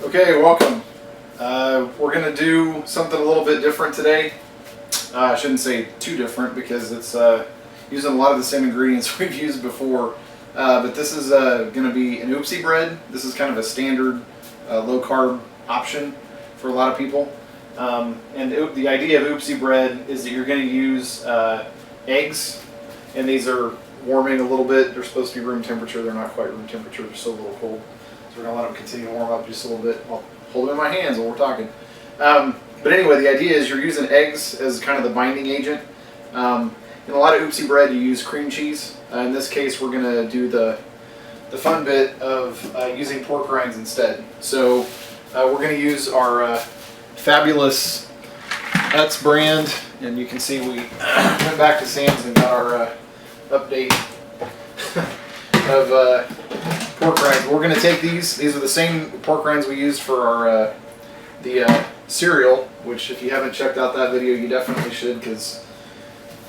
Okay, welcome. We're going to do something a little bit different today. I shouldn't say too different because it's using a lot of the same ingredients we've used before. But this is going to be an Oopsie bread. This is kind of a standard low carb option for a lot of people. And the idea of Oopsie bread is that you're going to use eggs, and these are warming a little bit. They're supposed to be room temperature. They're not quite room temperature. They're still a little cold. So we're going to let them continue to warm up just a little bit. I'll hold them in my hands while we're talking. But anyway, the idea is you're using eggs as kind of the binding agent. In a lot of Oopsie bread, you use cream cheese. In this case, we're going to do the fun bit of using pork rinds instead. So we're going to use our fabulous Utz brand, and you can see we went back to Sam's and got our update of pork rinds. We're going to take these. These are the same pork rinds we used for our the cereal, which if you haven't checked out that video, you definitely should, because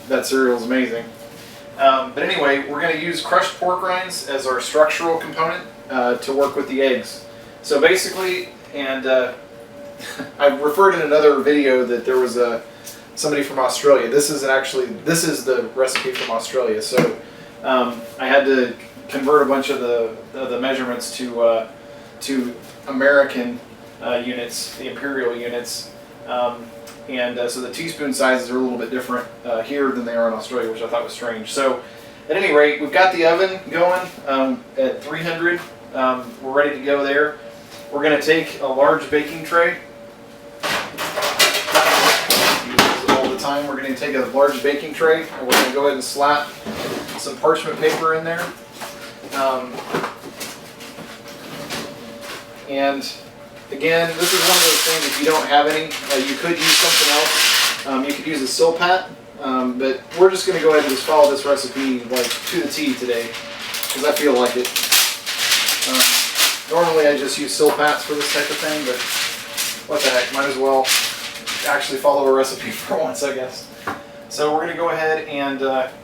that cereal is amazing. But anyway, we're going to use crushed pork rinds as our structural component to work with the eggs. So basically, and I referred in another video that there was somebody from Australia. This is the recipe from Australia. So I had to convert a bunch of the measurements to American units, the imperial units, so the teaspoon sizes are a little bit different here than they are in Australia, which I thought was strange. So at any rate, we've got the oven going at 300. We're ready to go there. We're going to take a large baking tray. All the time, we're going to take a large baking tray, and we're going to go ahead and slap some parchment paper in there. And again, this is one of those things, if you don't have any, you could use something else. You could use a silpat, but we're just going to go ahead and just follow this recipe like to the T today, because I feel like it. Normally I just use silpats for this type of thing, but what the heck, might as well actually follow a recipe for once, I guess. So we're going to go ahead and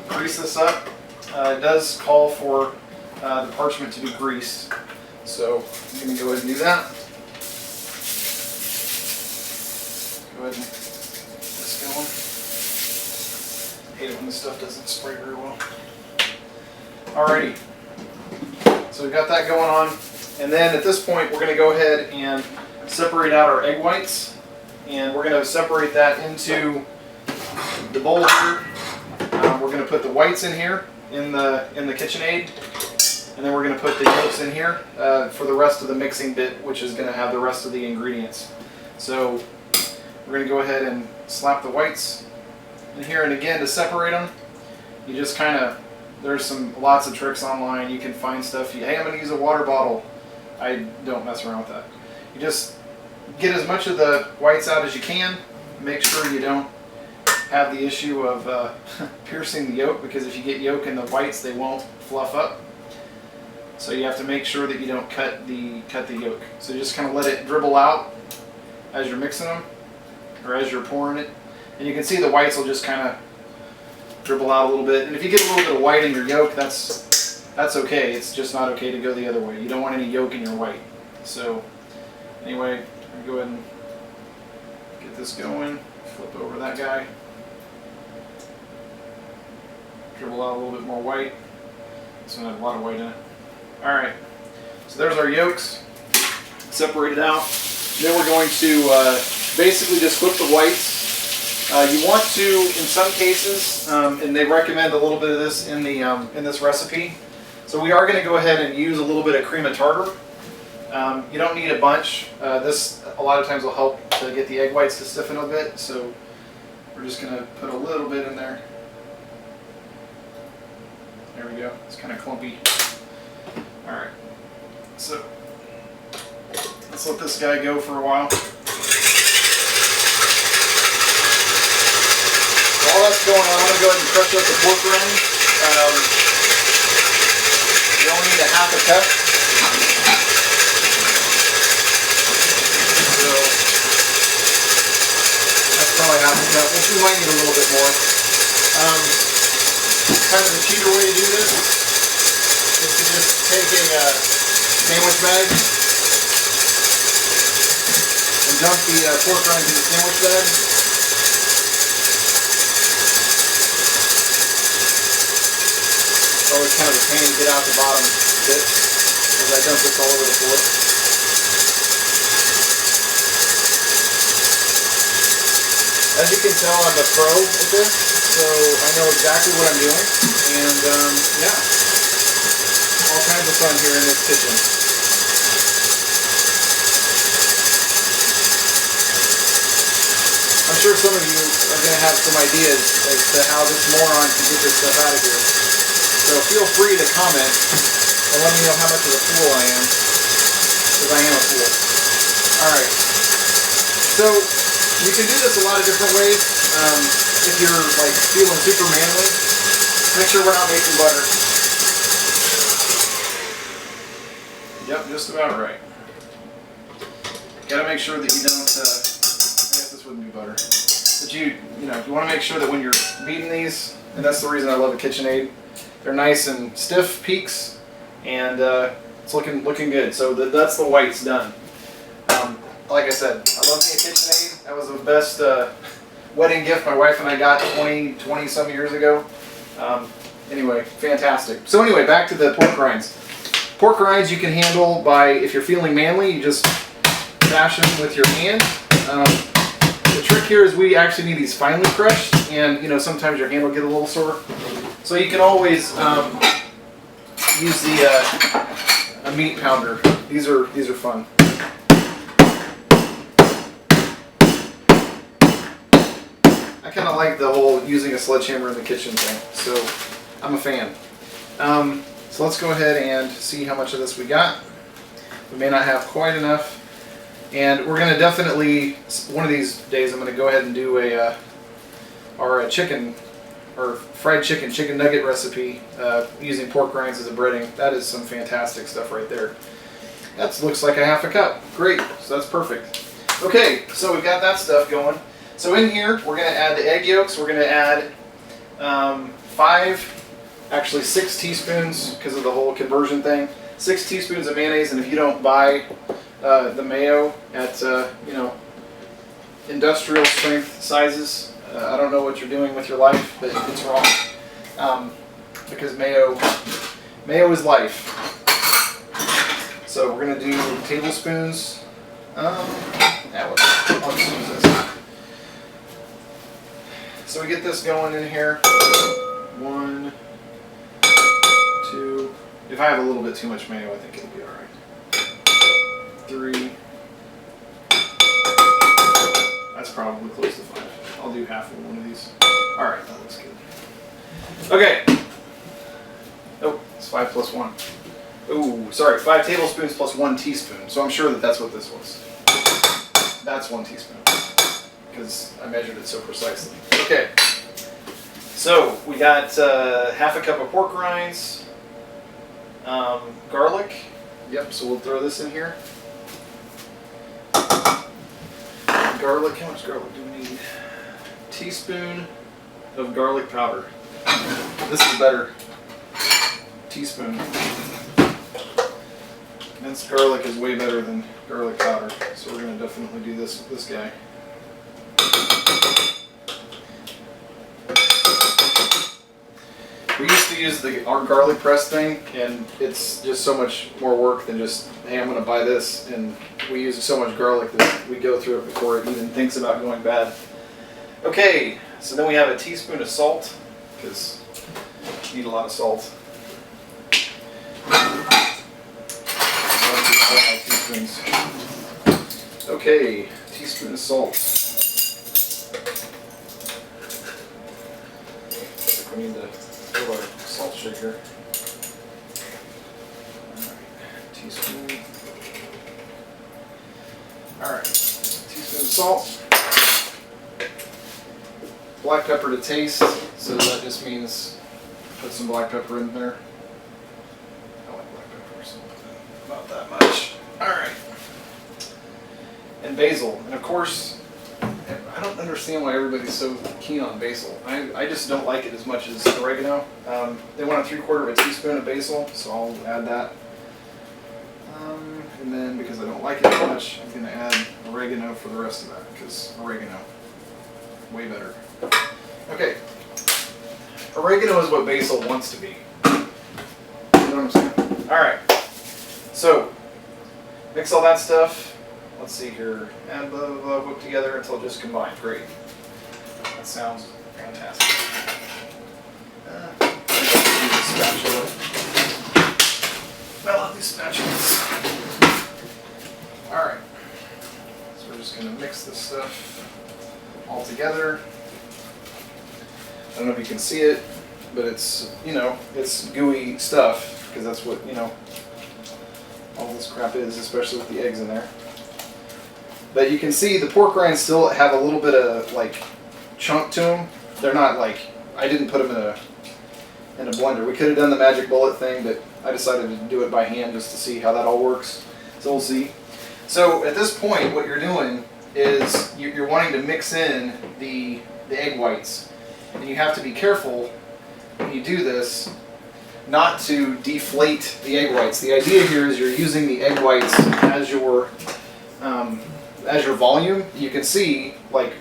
grease this up. It does call for the parchment to be greased, so I'm going to go ahead and do that. Go ahead and get this going. I hate it when this stuff doesn't spray very well. Alrighty, so we've got that going on, and then at this point we're going to go ahead and separate out our egg whites, and we're going to separate that into the bowl here. We're going to put the whites in here in the KitchenAid, and then we're going to put the yolks in here for the rest of the mixing bit, which is going to have the rest of the ingredients. So we're going to go ahead and slap the whites in here, and again, to separate them, you just kind of, there's lots of tricks online. You can find stuff. Hey, I'm going to use a water bottle. I don't mess around with that. You just get as much of the whites out as you can. Make sure you don't have the issue of piercing the yolk, because if you get yolk in the whites, they won't fluff up. So you have to make sure that you don't cut the yolk. So just kind of let it dribble out as you're mixing them, or as you're pouring it. And you can see the whites will just kind of dribble out a little bit. And if you get a little bit of white in your yolk, that's okay. It's just not okay to go the other way. You don't want any yolk in your white. So anyway, I'm going to go ahead and get this going. Flip over that guy. Dribble out a little bit more white. This one has a lot of white in it. Alright, so there's our yolks separated out. Then we're going to basically just flip the whites. You want to, in some cases, and they recommend a little bit of this in this recipe. So we are going to go ahead and use a little bit of cream of tartar. You don't need a bunch. This a lot of times will help to get the egg whites to stiffen a bit. So we're just going to put a little bit in there. There we go. It's kind of clumpy. Alright, so let's let this guy go for a while. While that's going on, I'm going to go ahead and crush up the pork rind. You only need a half a cup. So that's probably half a cup. We might need a little bit more. Kind of the cheater way to do this is to just take a sandwich bag, dump the pork rinds in the sandwich bag. It's always kind of a pain to get out the bottom bits as I dump this all over the floor. As you can tell, I'm a pro at this, so I know exactly what I'm doing, and yeah, all kinds of fun here in this kitchen. I'm sure some of you are going to have some ideas as to how this moron can get this stuff out of here. So feel free to comment and let me know how much of a fool I am, because I am a fool. Alright, so you can do this a lot of different ways. If you're like feeling super manly, make sure we're not making butter. Yep, just about right. Gotta make sure that you don't, I guess this wouldn't be butter, but you want to make sure that when you're beating these, and that's the reason I love a KitchenAid, they're nice and stiff peaks, and it's looking good. So that's the whites done. Like I said, I love me a KitchenAid. That was the best wedding gift my wife and I got 20 some years ago. Anyway, fantastic. So anyway, back to the pork rinds. Pork rinds you can handle by, if you're feeling manly, you just bash them with your hand. The trick here is we actually need these finely crushed, and sometimes your hand will get a little sore. So you can always use a meat pounder. These are fun. I kind of like the whole using a sledgehammer in the kitchen thing, so I'm a fan. So let's go ahead and see how much of this we got. We may not have quite enough, and we're going to definitely, one of these days, I'm going to go ahead and do our chicken, or fried chicken nugget recipe using pork rinds as a breading. That is some fantastic stuff right there. That looks like a half a cup. Great, so that's perfect. Okay, so we've got that stuff going. So in here, we're going to add the egg yolks. We're going to add 6 teaspoons, because of the whole conversion thing. 6 teaspoons of mayonnaise, and if you don't buy the mayo at industrial strength sizes, I don't know what you're doing with your life, but it's wrong. Because mayo is life. So we're going to do tablespoons. I'll just use this. So we get this going in here. 1, 2. If I have a little bit too much mayo, I think it'll be alright. 3. That's probably close to 5. I'll do half of one of these. Alright, that looks good. Okay. Oh, it's 5 plus 1. Oh, sorry, 5 tablespoons plus 1 teaspoon. So I'm sure that that's what this was. That's 1 teaspoon. Because I measured it so precisely. Okay. So we got half a cup of pork rinds. Garlic. Yep, so we'll throw this in here. Garlic, how much garlic do we need? Teaspoon of garlic powder. This is better. Teaspoon. Minced garlic is way better than garlic powder, so we're going to definitely do this guy. We used to use our garlic press thing, and it's just so much more work than just, hey, I'm going to buy this, and we use so much garlic that we go through it before it even thinks about going bad. Okay, so then we have a teaspoon of salt, because you need a lot of salt. 5 teaspoons. Okay, teaspoon of salt. We need to fill our salt shaker. Alright, teaspoon. Alright, teaspoon of salt. Black pepper to taste, so that just means put some black pepper in there. I like black pepper, so about that much. Alright. And basil. And of course, I don't understand why everybody's so keen on basil. I just don't like it as much as oregano. They want a 3/4 teaspoon of basil, so I'll add that. And then, because I don't like it as much, I'm going to add oregano. oregano for the rest of that, because oregano, way better. Okay, oregano is what basil wants to be. You know what I'm saying? Alright, so mix all that stuff. Let's see here. Add blah, blah, blah, whip together until it just combines. Great. That sounds fantastic. Use a spatula. I love these spatulas. Alright. So we're just going to mix this stuff all together. I don't know if you can see it, but it's, you know, it's gooey stuff, because that's what, you know, all this crap is, especially with the eggs in there. But you can see the pork rinds still have a little bit of like chunk to them. They're not like, I didn't put them in a blender. We could have done the magic bullet thing, but I decided to do it by hand just to see how that all works. So we'll see. So at this point, what you're doing is you're wanting to mix in the egg whites. And you have to be careful when you do this not to deflate the egg whites. The idea here is you're using the egg whites as your volume. You can see, like,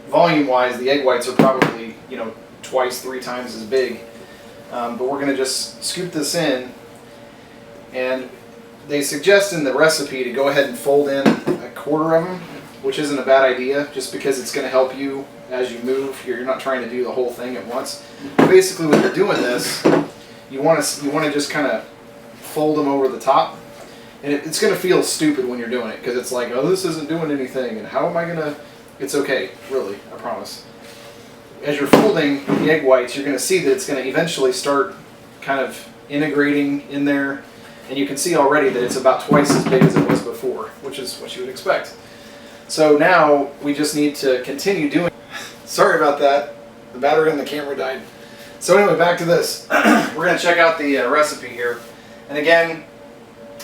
volume-wise, the egg whites are probably, you know, twice, 3 times as big. But we're going to just scoop this in, and they suggest in the recipe to go ahead and fold in 1/4 of them, which isn't a bad idea, just because it's going to help you as you move. You're not trying to do the whole thing at once. But basically, when you're doing this, you want to just kind of fold them over the top, and it's going to feel stupid when you're doing it, because it's like, oh, this isn't doing anything, and how am I going to? It's okay, really, I promise. As you're folding the egg whites, you're going to see that it's going to eventually start kind of integrating in there, and you can see already that it's about twice as big as it was before, which is what you would expect. So now we just need to continue doing. Sorry about that. The battery on the camera died. So anyway, back to this. We're going to check out the recipe here. And again,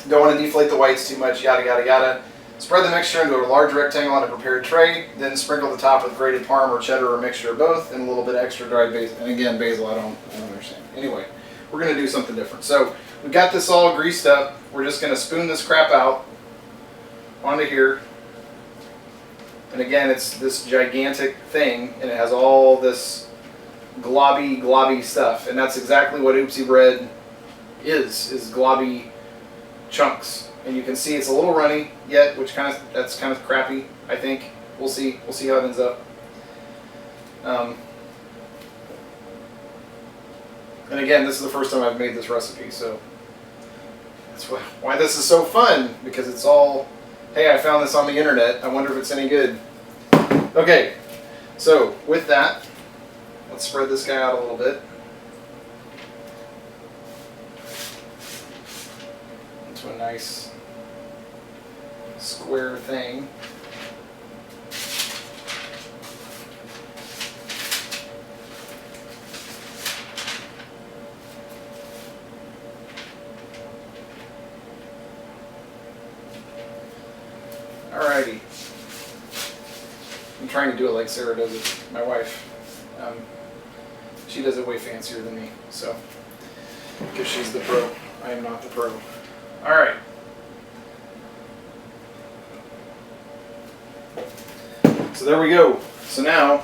don't want to deflate the whites too much, yada, yada, yada. Spread the mixture into a large rectangle on a prepared tray. Then sprinkle the top with grated parm or cheddar or a mixture of both, and a little bit extra dried basil. And again, basil, I don't understand. Anyway, we're going to do something different. So we got this all greased up. We're just going to spoon this crap out onto here. And again, it's this gigantic thing, and it has all this globby stuff, and that's exactly what Oopsie bread is globby chunks. And you can see it's a little runny yet, which that's kind of crappy, I think. We'll see how it ends up. And again, this is the first time I've made this recipe, so that's why this is so fun, because it's all, hey, I found this on the internet, I wonder if it's any good. Okay, so with that, let's spread this guy out a little bit into a nice square thing. Alrighty. I'm trying to do it like Sarah does it, my wife. She does it way fancier than me, so, because she's the pro. I am not the pro. Alright. So there we go. So now,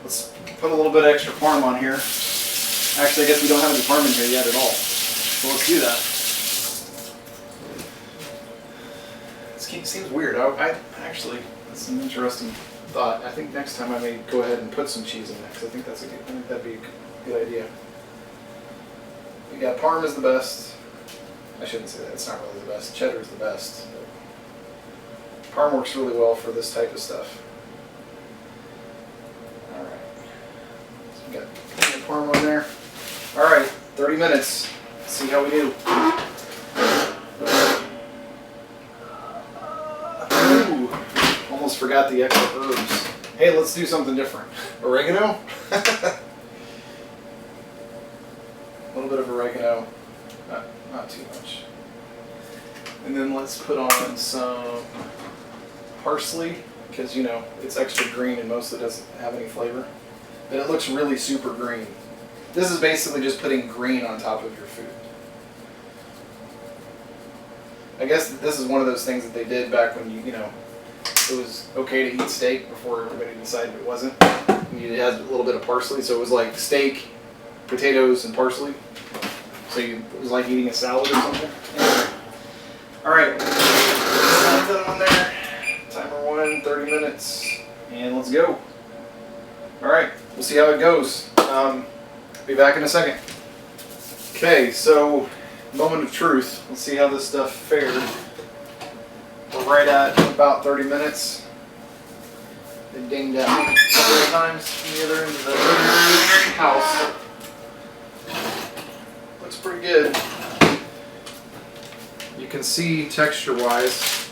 let's put a little bit of extra parm on here. Actually, I guess we don't have any parm in here yet at all. So let's do that. It seems weird. I actually, that's an interesting thought. I think next time I may go ahead and put some cheese in there, because I think that'd be a good idea. We got parm is the best. I shouldn't say that. It's not really the best. Cheddar is the best. Parm works really well for this type of stuff. All right. So we got plenty of parm on there. All right. 30 minutes. Let's see how we do. Almost forgot the extra herbs. Hey, let's do something different. Oregano? A little bit of oregano, not too much. And then let's put on some parsley, because you know it's extra green and mostly doesn't have any flavor. But it looks really super green. This is basically just putting green on top of your food. I guess this is one of those things that they did back when you know, it was okay to eat steak before everybody decided it wasn't. It has a little bit of parsley, so it was like steak, potatoes, and parsley. So it was like eating a salad or something. Anyway. Alright, that on there. Timer 1, 30 minutes. And let's go. Alright, we'll see how it goes. Be back in a second. Okay, so moment of truth. Let's see how this stuff fared. We're right at about 30 minutes. It dinged out a couple of times from the other end of the house. Looks pretty good. You can see texture-wise.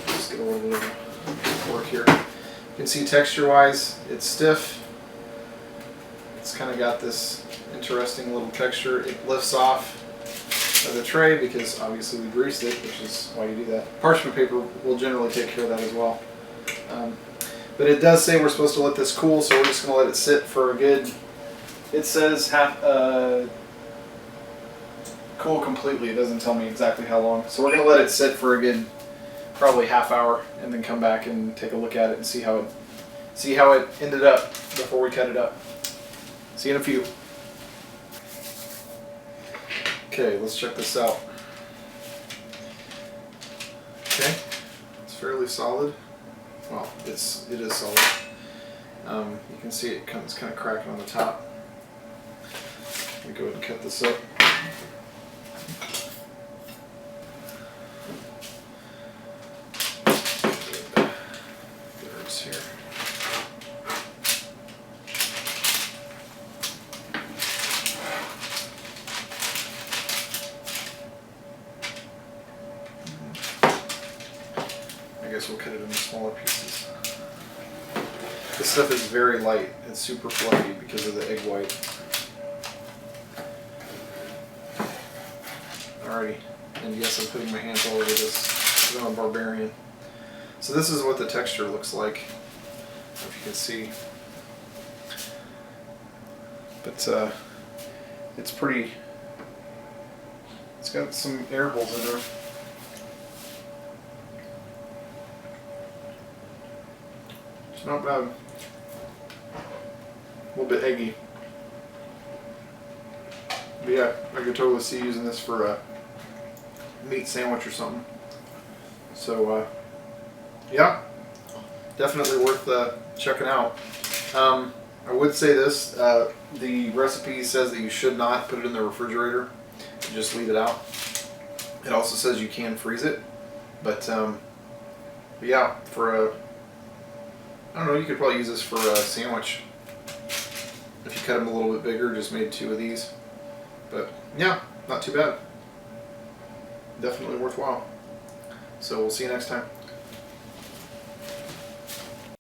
Just get a little bit of work here. You can see texture-wise, it's stiff. It's kind of got this interesting little texture. It lifts off of the tray because obviously we greased it, which is why you do that. Parchment paper will generally take care of that as well. But it does say we're supposed to let this cool, so we're just going to let it sit for a good, it says cool completely. It doesn't tell me exactly how long. So we're going to let it sit for a good probably half hour and then come back and take a look at it and see how it ended up before we cut it up. See you in a few. Okay, let's check this out. Okay, it's fairly solid. Well, it is solid. You can see it comes kind of cracking on the top. Let me go ahead and cut this up. There's here. I guess we'll cut it into smaller pieces. This stuff is very light and super fluffy because of the egg white. Alrighty, and yes, I'm putting my hands all over this because I'm a barbarian. So this is what the texture looks like, if you can see. But it's pretty, it's got some air holes in there. It's not bad. A little bit eggy. But yeah, I could totally see using this for a meat sandwich or something. So yeah, definitely worth checking out. I would say this, the recipe says that you should not put it in the refrigerator, you just leave it out. It also says you can freeze it, but yeah, for a, I don't know, you could probably use this for a sandwich. If you cut them a little bit bigger, just made 2 of these. But yeah, not too bad. Definitely worthwhile. So we'll see you next time.